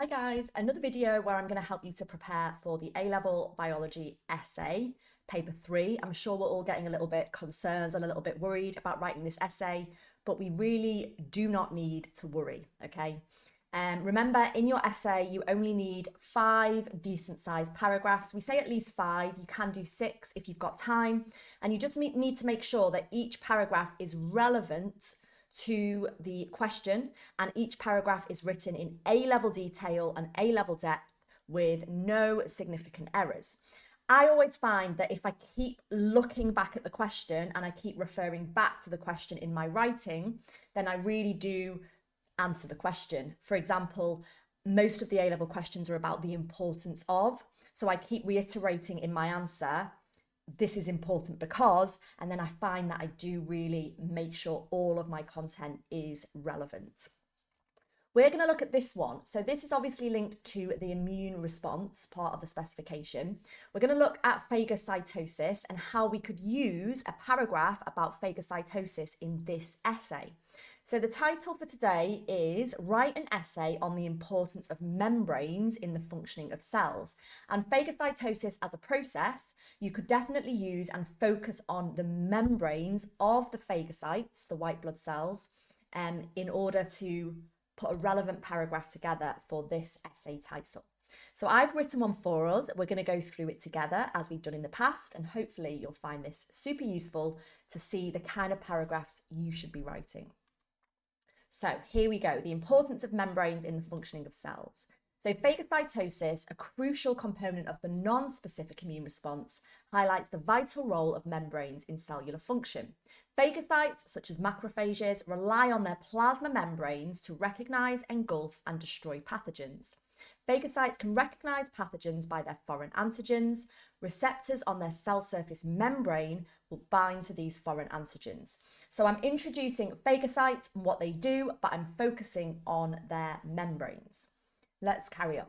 Hi guys, another video where I'm going to help you to prepare for the A-level biology essay, paper 3. I'm sure we're all getting a little bit concerned and a little bit worried about writing this essay, but we really do not need to worry, okay? Remember, in your essay, you only need 5 decent-sized paragraphs. We say at least 5. You can do 6 if you've got time, and you just need to make sure that each paragraph is relevant to the question, and each paragraph is written in A-level detail and A-level depth with no significant errors. I always find that if I keep looking back at the question and I keep referring back to the question in my writing, then I really do answer the question. For example, most of the A-level questions are about the importance of, so I keep reiterating in my answer, this is important because, and then I find that I do really make sure all of my content is relevant. We're going to look at this one. So this is obviously linked to the immune response part of the specification. We're going to look at phagocytosis and how we could use a paragraph about phagocytosis in this essay. So the title for today is Write an Essay on the Importance of Membranes in the Functioning of Cells. And phagocytosis as a process, you could definitely use and focus on the membranes of the phagocytes, the white blood cells, in order to put a relevant paragraph together for this essay title. So I've written one for us. We're going to go through it together as we've done in the past, and hopefully you'll find this super useful to see the kind of paragraphs you should be writing. So here we go, the importance of membranes in the functioning of cells. So phagocytosis, a crucial component of the non-specific immune response, highlights the vital role of membranes in cellular function. Phagocytes, such as macrophages, rely on their plasma membranes to recognize, engulf, and destroy pathogens. Phagocytes can recognize pathogens by their foreign antigens. Receptors on their cell surface membrane will bind to these foreign antigens. So I'm introducing phagocytes and what they do, but I'm focusing on their membranes. Let's carry on.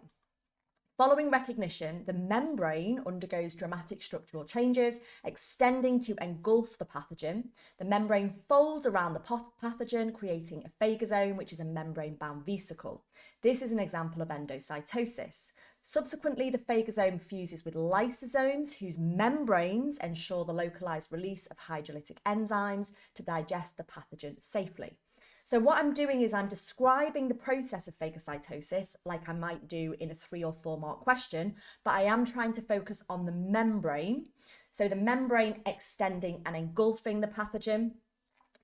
Following recognition, the membrane undergoes dramatic structural changes, extending to engulf the pathogen. The membrane folds around the pathogen, creating a phagosome, which is a membrane-bound vesicle. This is an example of endocytosis. Subsequently, the phagosome fuses with lysosomes, whose membranes ensure the localized release of hydrolytic enzymes to digest the pathogen safely. So what I'm doing is I'm describing the process of phagocytosis like I might do in a 3 or 4 mark question, but I am trying to focus on the membrane. So the membrane extending and engulfing the pathogen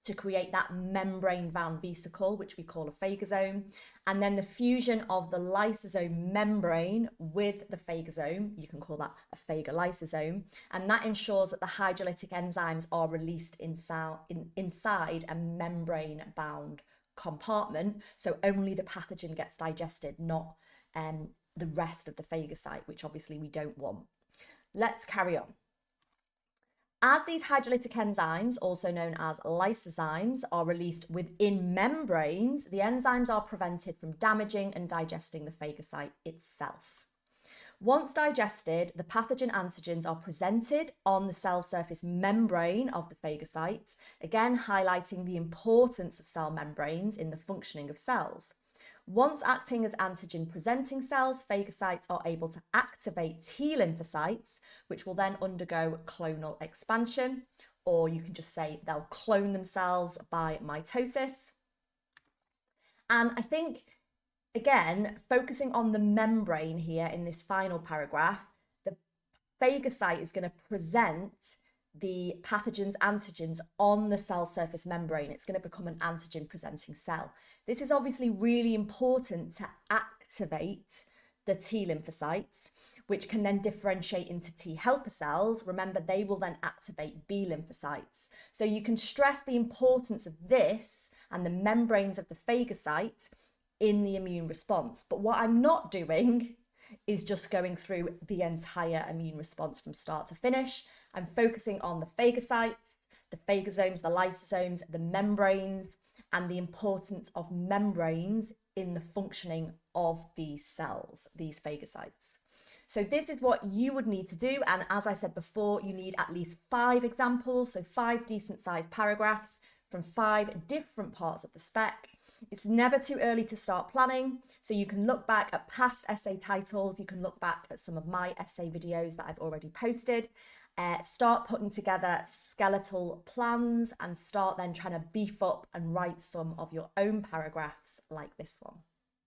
to create that membrane-bound vesicle, which we call a phagosome, and then the fusion of the lysosome membrane with the phagosome, you can call that a phagolysosome, and that ensures that the hydrolytic enzymes are released inside a membrane-bound compartment, so only the pathogen gets digested, not the rest of the phagocyte, which obviously we don't want. Let's carry on. As these hydrolytic enzymes, also known as lysozymes, are released within membranes, the enzymes are prevented from damaging and digesting the phagocyte itself. Once digested, the pathogen antigens are presented on the cell surface membrane of the phagocytes, again highlighting the importance of cell membranes in the functioning of cells. Once acting as antigen-presenting cells, phagocytes are able to activate T lymphocytes, which will then undergo clonal expansion, or you can just say they'll clone themselves by mitosis. And I think, again, focusing on the membrane here in this final paragraph, the phagocyte is going to present the pathogen's antigens on the cell surface membrane. It's going to become an antigen presenting cell. This is obviously really important to activate the T lymphocytes, which can then differentiate into T helper cells. Remember, they will then activate B lymphocytes. So you can stress the importance of this and the membranes of the phagocyte in the immune response. But what I'm not doing is just going through the entire immune response from start to finish. I'm focusing on the phagocytes, the phagosomes, the lysosomes, the membranes, and the importance of membranes in the functioning of these cells, these phagocytes. So this is what you would need to do. And as I said before, you need at least 5 examples, so 5 decent sized paragraphs from 5 different parts of the spec. It's never too early to start planning. So you can look back at past essay titles. You can look back at some of my essay videos that I've already posted. Start putting together skeletal plans and start then trying to beef up and write some of your own paragraphs like this one.